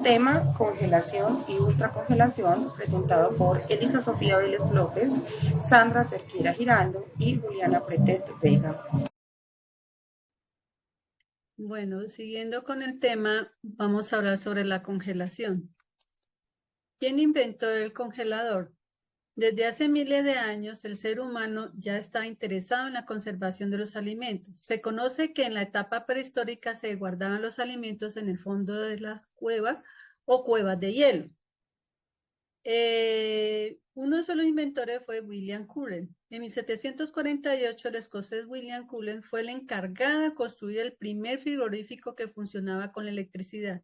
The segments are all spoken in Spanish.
Tema congelación y ultracongelación, presentado por Elisa Sofía Vélez López, Sandra Cerquera Giraldo y Juliana Pretet Vega. Bueno, siguiendo con el tema, vamos a hablar sobre la congelación. ¿Quién inventó el congelador? Desde hace miles de años, el ser humano ya está interesado en la conservación de los alimentos. Se conoce que en la etapa prehistórica se guardaban los alimentos en el fondo de las cuevas o cuevas de hielo. Uno de los inventores fue William Cullen. En 1748, el escocés William Cullen fue el encargado de construir el primer frigorífico que funcionaba con la electricidad.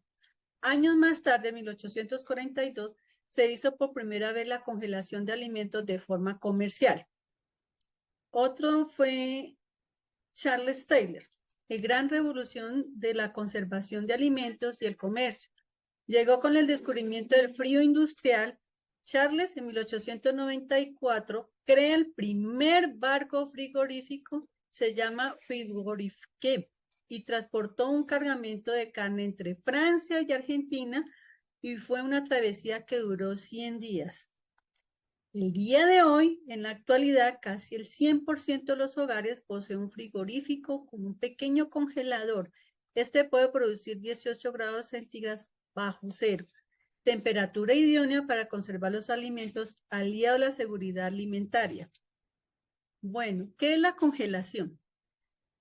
Años más tarde, en 1842, se hizo por primera vez la congelación de alimentos de forma comercial. Otro fue Charles Taylor, la gran revolución de la conservación de alimentos y el comercio. Llegó con el descubrimiento del frío industrial. Charles, en 1894, crea el primer barco frigorífico, se llama Frigorifique, y transportó un cargamento de carne entre Francia y Argentina, y fue una travesía que duró 100 días. El día de hoy, en la actualidad, casi el 100% de los hogares posee un frigorífico con un pequeño congelador. Este puede producir 18 grados centígrados bajo cero. Temperatura idónea para conservar los alimentos, aliado a la seguridad alimentaria. Bueno, ¿qué es la congelación?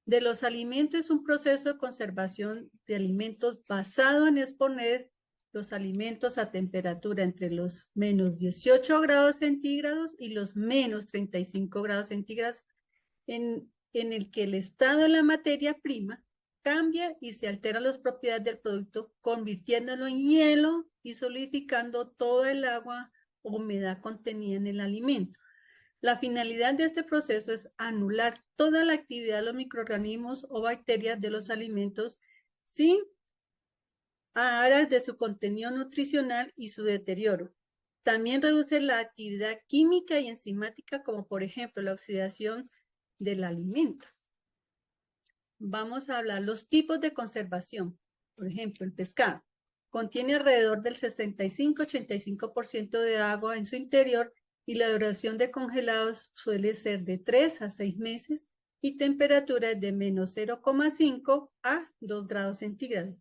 De los alimentos es un proceso de conservación de alimentos basado en exponer los alimentos a temperatura entre los menos 18 grados centígrados y los menos 35 grados centígrados, en el que el estado de la materia prima cambia y se alteran las propiedades del producto, convirtiéndolo en hielo y solidificando toda el agua o humedad contenida en el alimento. La finalidad de este proceso es anular toda la actividad de los microorganismos o bacterias de los alimentos sin aras de su contenido nutricional y su deterioro. También reduce la actividad química y enzimática, como por ejemplo la oxidación del alimento. Vamos a hablar los tipos de conservación. Por ejemplo, el pescado contiene alrededor del 65-85% de agua en su interior y la duración de congelados suele ser de 3 a 6 meses y temperaturas de menos 0,5 a 2 grados centígrados.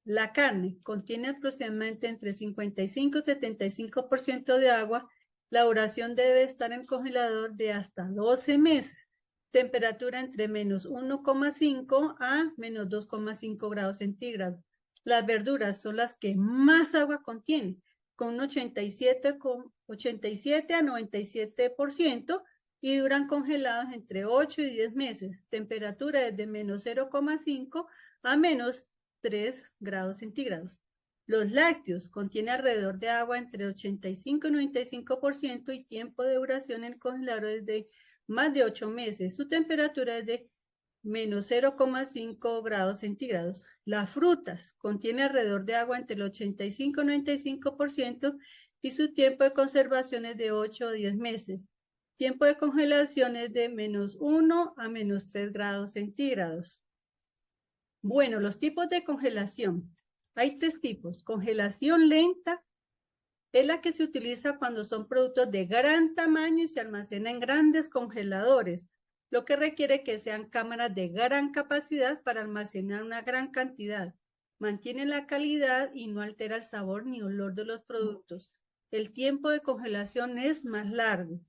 La carne contiene aproximadamente entre 55 y 75% de agua. La duración debe estar en congelador de hasta 12 meses. Temperatura entre menos 1,5 a menos 2,5 grados centígrados. Las verduras son las que más agua contienen, con un 87 a 97%, y duran congelados entre 8 y 10 meses. Temperatura desde menos 0,5 a menos 3 grados centígrados. Los lácteos contienen alrededor de agua entre 85 y 95% y tiempo de duración en el congelador es de más de 8 meses. Su temperatura es de menos 0,5 grados centígrados. Las frutas contienen alrededor de agua entre el 85 y 95% y su tiempo de conservación es de 8 o 10 meses. Tiempo de congelación es de menos 1 a menos 3 grados centígrados. Bueno, los tipos de congelación. Hay 3 tipos. Congelación lenta es la que se utiliza cuando son productos de gran tamaño y se almacenan en grandes congeladores, lo que requiere que sean cámaras de gran capacidad para almacenar una gran cantidad. Mantiene la calidad y no altera el sabor ni olor de los productos. El tiempo de congelación es más largo.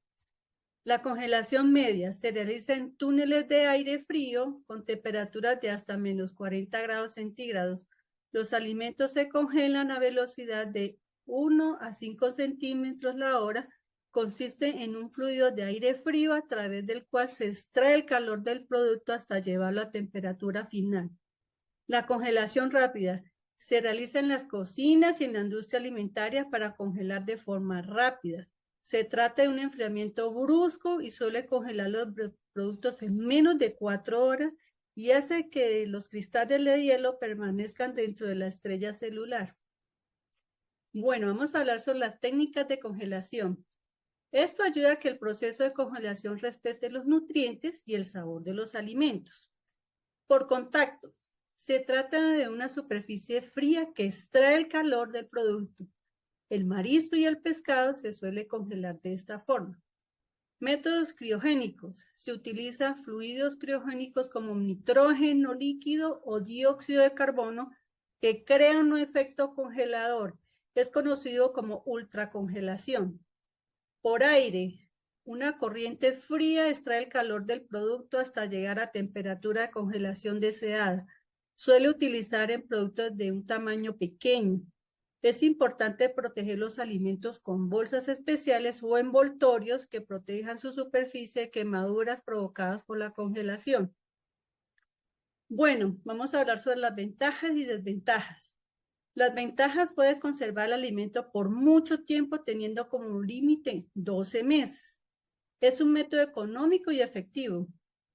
La congelación media se realiza en túneles de aire frío con temperaturas de hasta menos 40 grados centígrados. Los alimentos se congelan a velocidad de 1 a 5 centímetros la hora. Consiste en un fluido de aire frío a través del cual se extrae el calor del producto hasta llevarlo a temperatura final. La congelación rápida se realiza en las cocinas y en la industria alimentaria para congelar de forma rápida. Se trata de un enfriamiento brusco y suele congelar los productos en menos de 4 horas y hace que los cristales de hielo permanezcan dentro de la estrella celular. Bueno, vamos a hablar sobre las técnicas de congelación. Esto ayuda a que el proceso de congelación respete los nutrientes y el sabor de los alimentos. Por contacto. Se trata de una superficie fría que extrae el calor del producto. El marisco y el pescado se suele congelar de esta forma. Métodos criogénicos. Se utilizan fluidos criogénicos como nitrógeno líquido o dióxido de carbono que crean un efecto congelador. Es conocido como ultracongelación. Por aire. Una corriente fría extrae el calor del producto hasta llegar a temperatura de congelación deseada. Suele utilizar en productos de un tamaño pequeño. Es importante proteger los alimentos con bolsas especiales o envoltorios que protejan su superficie de quemaduras provocadas por la congelación. Bueno, vamos a hablar sobre las ventajas y desventajas. Las ventajas: puede conservar el alimento por mucho tiempo teniendo como límite 12 meses. Es un método económico y efectivo.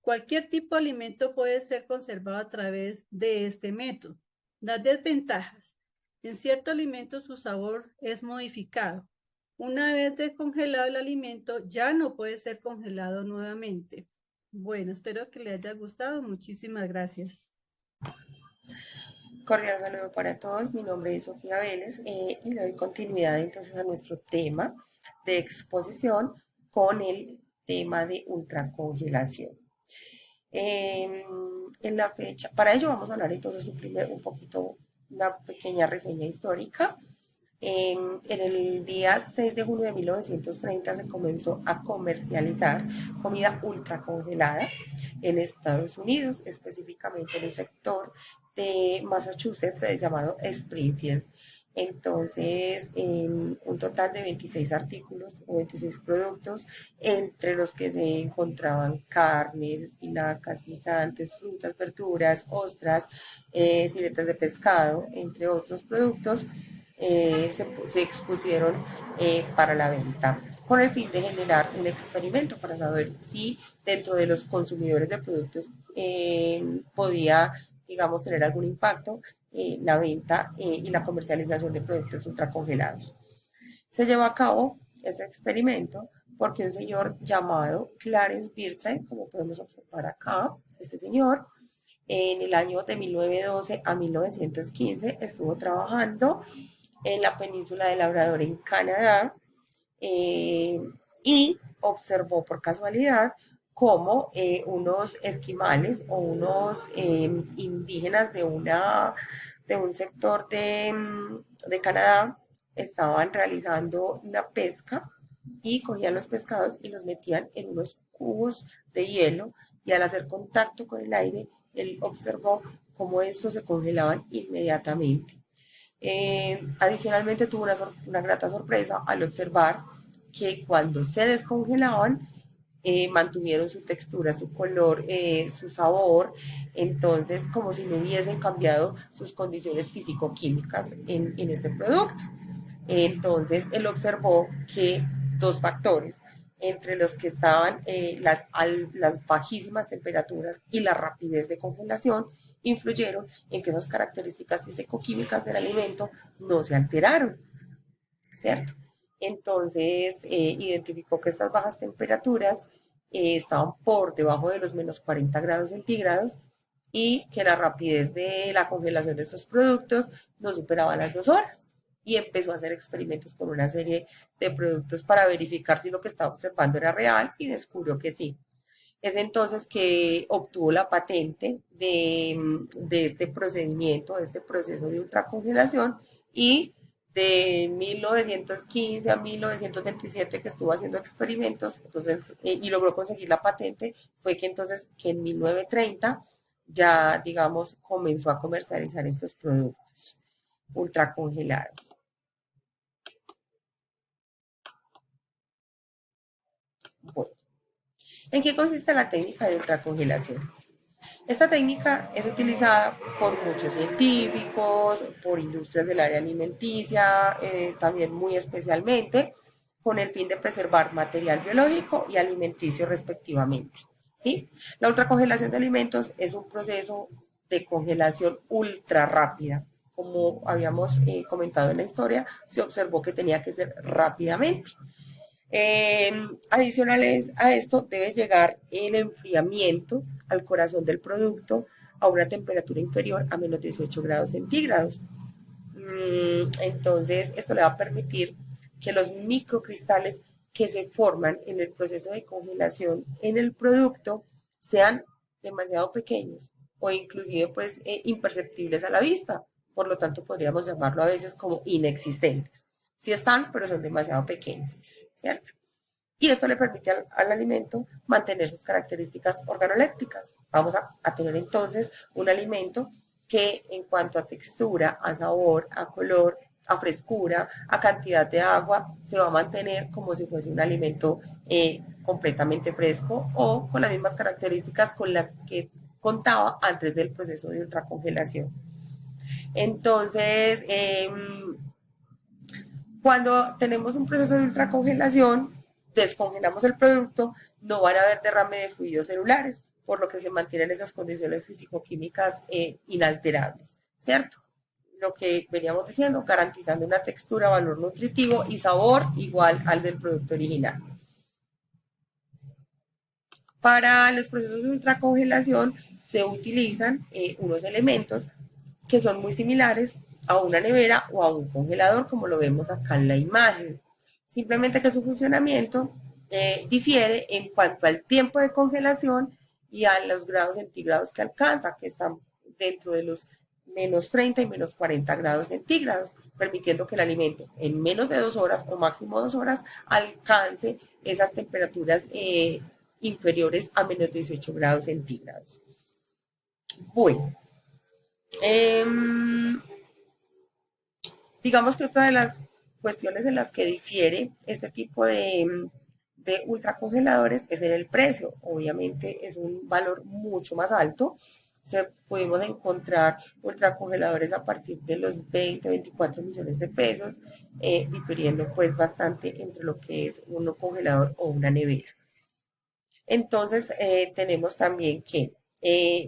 Cualquier tipo de alimento puede ser conservado a través de este método. Las desventajas: en cierto alimento su sabor es modificado. Una vez descongelado el alimento, ya no puede ser congelado nuevamente. Bueno, espero que les haya gustado. Muchísimas gracias. Cordial saludo para todos, mi nombre es Sofía Vélez y le doy continuidad entonces a nuestro tema de exposición con el tema de ultracongelación. En la fecha, para ello vamos a hablar entonces un poquito, una pequeña reseña histórica. En el día 6 de junio de 1930 se comenzó a comercializar comida ultracongelada en Estados Unidos, específicamente en un sector de Massachusetts llamado Springfield. Entonces, un total de 26 artículos o 26 productos, entre los que se encontraban carnes, espinacas, guisantes, frutas, verduras, ostras, filetes de pescado, entre otros productos, se expusieron para la venta con el fin de generar un experimento para saber si dentro de los consumidores de productos podía, digamos, tener algún impacto la venta y la comercialización de productos ultracongelados. Se llevó a cabo ese experimento porque un señor llamado Clarence Birdseye, como podemos observar acá, este señor, en el año de 1912 a 1915 estuvo trabajando en la península de Labrador en Canadá y observó por casualidad cómo unos esquimales o unos indígenas de un sector de Canadá estaban realizando una pesca y cogían los pescados y los metían en unos cubos de hielo y al hacer contacto con el aire, él observó cómo estos se congelaban inmediatamente. Adicionalmente tuvo una grata sorpresa al observar que cuando se descongelaban mantuvieron su textura, su color, su sabor, entonces como si no hubiesen cambiado sus condiciones físico-químicas en este producto. Entonces él observó que dos factores, entre los que estaban las bajísimas temperaturas y la rapidez de congelación, influyeron en que esas características físico-químicas del alimento no se alteraron, ¿cierto? Entonces, identificó que estas bajas temperaturas estaban por debajo de los menos 40 grados centígrados y que la rapidez de la congelación de estos productos no superaba las 2 horas. Y empezó a hacer experimentos con una serie de productos para verificar si lo que estaba observando era real y descubrió que sí. Es entonces que obtuvo la patente de este procedimiento, de este proceso de ultracongelación y de 1915 a 1927 que estuvo haciendo experimentos, entonces, y logró conseguir la patente, fue que entonces que en 1930 ya, digamos, comenzó a comercializar estos productos ultracongelados. Bueno, ¿en qué consiste la técnica de ultracongelación? Esta técnica es utilizada por muchos científicos, por industrias del área alimenticia, también muy especialmente, con el fin de preservar material biológico y alimenticio respectivamente. ¿Sí? La ultracongelación de alimentos es un proceso de congelación ultra rápida. Como habíamos comentado en la historia, se observó que tenía que ser rápidamente. Adicionales a esto, debe llegar el enfriamiento al corazón del producto a una temperatura inferior a menos 18 grados centígrados. Entonces, esto le va a permitir que los microcristales que se forman en el proceso de congelación en el producto sean demasiado pequeños o inclusive pues imperceptibles a la vista. Por lo tanto, podríamos llamarlo a veces como inexistentes. Sí están, pero son demasiado pequeños, ¿cierto? Y esto le permite al alimento mantener sus características organolépticas. Vamos a tener entonces un alimento que en cuanto a textura, a sabor, a color, a frescura, a cantidad de agua, se va a mantener como si fuese un alimento completamente fresco o con las mismas características con las que contaba antes del proceso de ultracongelación. Entonces, cuando tenemos un proceso de ultracongelación, descongelamos el producto, no van a haber derrame de fluidos celulares, por lo que se mantienen esas condiciones físico-químicas inalterables, ¿cierto? Lo que veníamos diciendo, garantizando una textura, valor nutritivo y sabor igual al del producto original. Para los procesos de ultracongelación se utilizan unos elementos que son muy similares a una nevera o a un congelador, como lo vemos acá en la imagen. Simplemente que su funcionamiento difiere en cuanto al tiempo de congelación y a los grados centígrados que alcanza, que están dentro de los menos 30 y menos 40 grados centígrados, permitiendo que el alimento en menos de 2 horas o máximo 2 horas alcance esas temperaturas inferiores a menos 18 grados centígrados. Bueno, eh, digamos que otra de las cuestiones en las que difiere este tipo de ultracongeladores es en el precio. Obviamente es un valor mucho más alto. Pudimos encontrar ultracongeladores a partir de los 20, 24 millones de pesos, difiriendo pues bastante entre lo que es un congelador o una nevera. Entonces, tenemos también que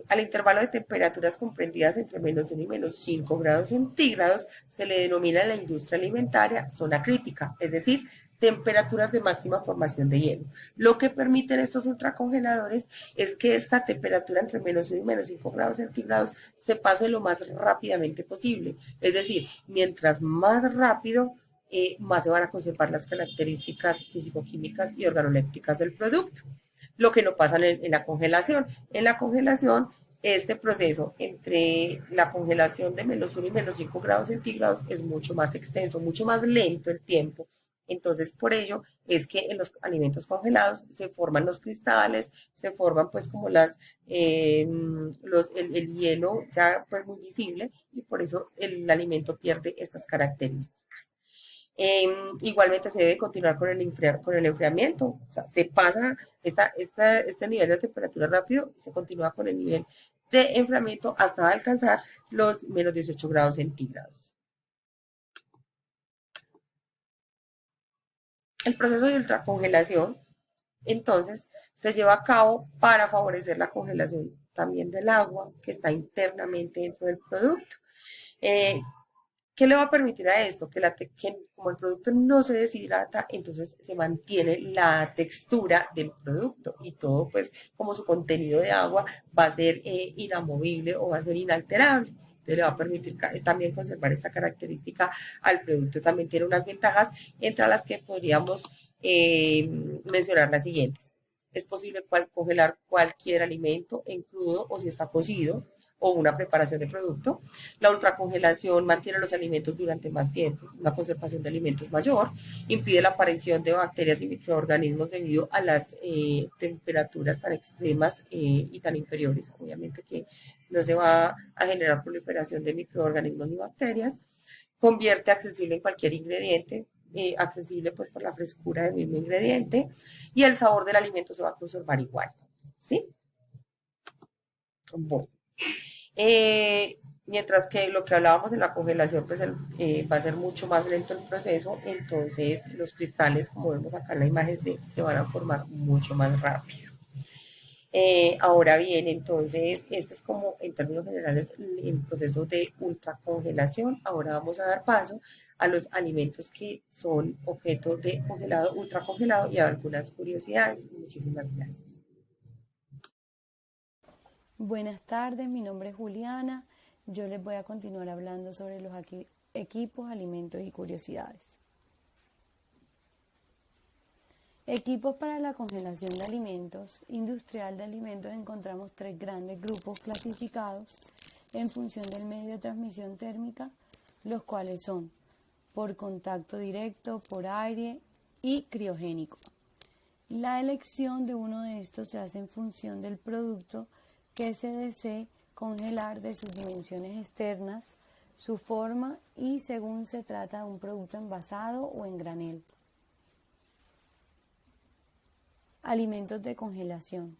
al intervalo de temperaturas comprendidas entre menos 1 y menos 5 grados centígrados se le denomina en la industria alimentaria zona crítica, es decir, temperaturas de máxima formación de hielo. Lo que permiten estos ultracongeladores es que esta temperatura entre menos 1 y menos 5 grados centígrados se pase lo más rápidamente posible. Es decir, mientras más rápido, más se van a conservar las características físico-químicas y organolépticas del producto, lo que no pasa en la congelación. En la congelación, este proceso entre la congelación de menos 1 y menos 5 grados centígrados es mucho más extenso, mucho más lento el tiempo. Entonces, por ello es que en los alimentos congelados se forman los cristales, se forman pues como el hielo ya pues muy visible y por eso el alimento pierde estas características. Igualmente se debe continuar con el enfriamiento, o sea, se pasa este nivel de temperatura rápido, se continúa con el nivel de enfriamiento hasta alcanzar los menos 18 grados centígrados. El proceso de ultracongelación, entonces, se lleva a cabo para favorecer la congelación también del agua que está internamente dentro del producto. Eh, ¿Qué le va a permitir a esto? Que como el producto no se deshidrata, entonces se mantiene la textura del producto y todo, pues, como su contenido de agua va a ser inamovible o va a ser inalterable. Entonces le va a permitir también conservar esta característica al producto. También tiene unas ventajas, entre las que podríamos mencionar las siguientes. Es posible congelar cualquier alimento en crudo o si está cocido o una preparación de producto. La ultracongelación mantiene los alimentos durante más tiempo, una conservación de alimentos mayor, impide la aparición de bacterias y microorganismos debido a las temperaturas tan extremas y tan inferiores. Obviamente que no se va a generar proliferación de microorganismos ni bacterias. Convierte accesible en cualquier ingrediente, accesible pues por la frescura del mismo ingrediente y el sabor del alimento se va a conservar igual. ¿Sí? Bueno. Mientras que lo que hablábamos en la congelación, pues va a ser mucho más lento el proceso, entonces los cristales, como vemos acá en la imagen, se van a formar mucho más rápido. Ahora bien, entonces, este es como en términos generales el proceso de ultracongelación. Ahora vamos a dar paso a los alimentos que son objeto de congelado, ultracongelado y a algunas curiosidades. Muchísimas gracias. Buenas tardes, mi nombre es Juliana. Yo les voy a continuar hablando sobre los equipos, alimentos y curiosidades. Equipos para la congelación de alimentos. Industrial de alimentos encontramos 3 grandes grupos clasificados en función del medio de transmisión térmica, los cuales son por contacto directo, por aire y criogénico. La elección de uno de estos se hace en función del producto que se desee congelar, de sus dimensiones externas, su forma y según se trata de un producto envasado o en granel. Alimentos de congelación.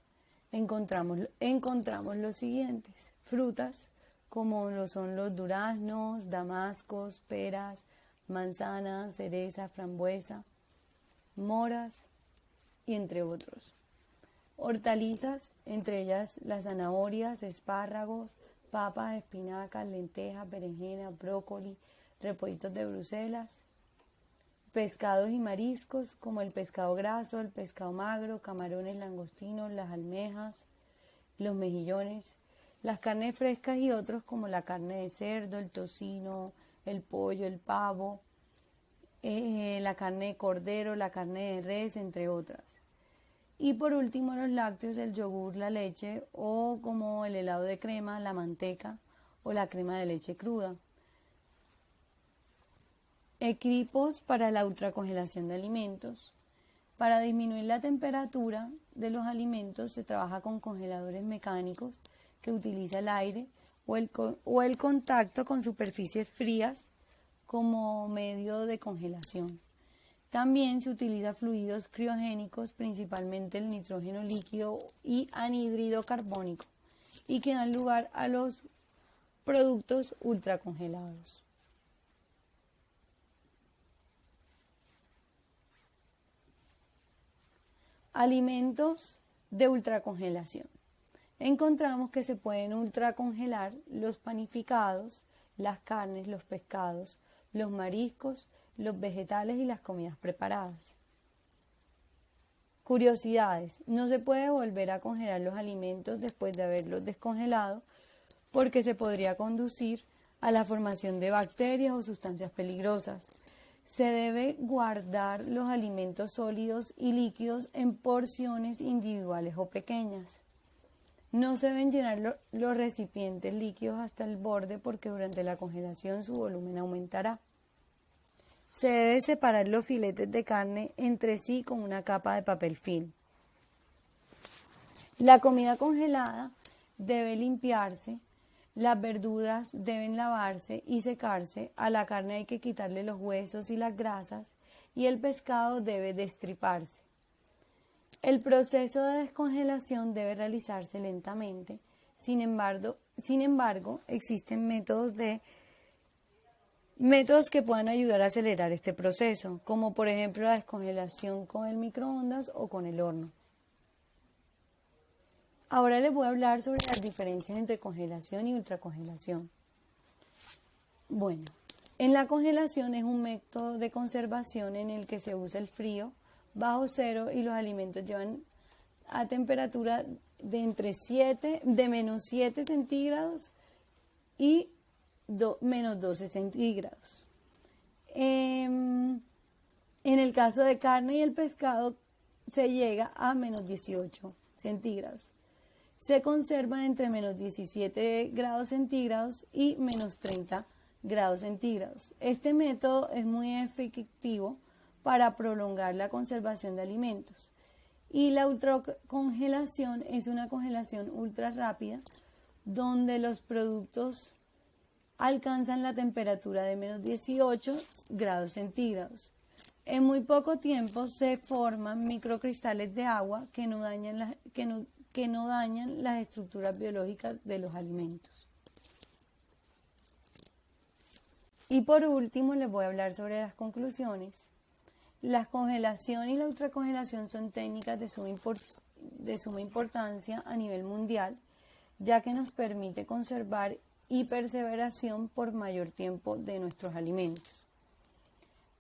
Encontramos los siguientes: frutas, como lo son los duraznos, damascos, peras, manzanas, cereza, frambuesa, moras y entre otros. Hortalizas, entre ellas las zanahorias, espárragos, papas, espinacas, lentejas, berenjenas, brócoli, repollitos de Bruselas. Pescados y mariscos, como el pescado graso, el pescado magro, camarones, langostinos, las almejas, los mejillones. Las carnes frescas y otros, como la carne de cerdo, el tocino, el pollo, el pavo, la carne de cordero, la carne de res, entre otras. Y por último, los lácteos, el yogur, la leche, o como el helado de crema, la manteca o la crema de leche cruda. Equipos para la ultracongelación de alimentos. Para disminuir la temperatura de los alimentos se trabaja con congeladores mecánicos que utiliza el aire o el contacto con superficies frías como medio de congelación. También se utiliza fluidos criogénicos, principalmente el nitrógeno líquido y anhídrido carbónico, y que dan lugar a los productos ultracongelados. Alimentos de ultracongelación. Encontramos que se pueden ultracongelar los panificados, las carnes, los pescados, los mariscos, los vegetales y las comidas preparadas. Curiosidades. No se puede volver a congelar los alimentos después de haberlos descongelado, porque se podría conducir a la formación de bacterias o sustancias peligrosas. Se debe guardar los alimentos sólidos y líquidos en porciones individuales o pequeñas. No se deben llenar los recipientes líquidos hasta el borde, porque durante la congelación su volumen aumentará. Se debe separar los filetes de carne entre sí con una capa de papel film. La comida congelada debe limpiarse, las verduras deben lavarse y secarse, a la carne hay que quitarle los huesos y las grasas y el pescado debe destriparse. El proceso de descongelación debe realizarse lentamente. Sin embargo, existen métodos que puedan ayudar a acelerar este proceso, como por ejemplo la descongelación con el microondas o con el horno. Ahora les voy a hablar sobre las diferencias entre congelación y ultracongelación. Bueno, en la congelación es un método de conservación en el que se usa el frío bajo cero y los alimentos llevan a temperatura de menos 7 centígrados y menos 12 centígrados. En el caso de carne y el pescado se llega a menos 18 centígrados. Se conserva entre menos 17 grados centígrados y menos 30 grados centígrados. Este método es muy efectivo para prolongar la conservación de alimentos. Y la ultracongelación es una congelación ultra rápida donde los productos alcanzan la temperatura de menos 18 grados centígrados. En muy poco tiempo se forman microcristales de agua que no dañan las estructuras biológicas de los alimentos. Y por último les voy a hablar sobre las conclusiones. La congelación y la ultracongelación son técnicas de suma importancia a nivel mundial, ya que nos permite conservar y perseveración por mayor tiempo de nuestros alimentos.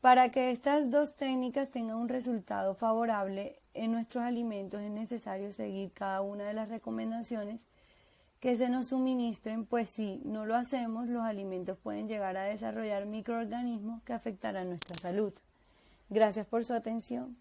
Para que estas dos técnicas tengan un resultado favorable en nuestros alimentos es necesario seguir cada una de las recomendaciones que se nos suministren, pues si no lo hacemos, los alimentos pueden llegar a desarrollar microorganismos que afectarán nuestra salud. Gracias por su atención.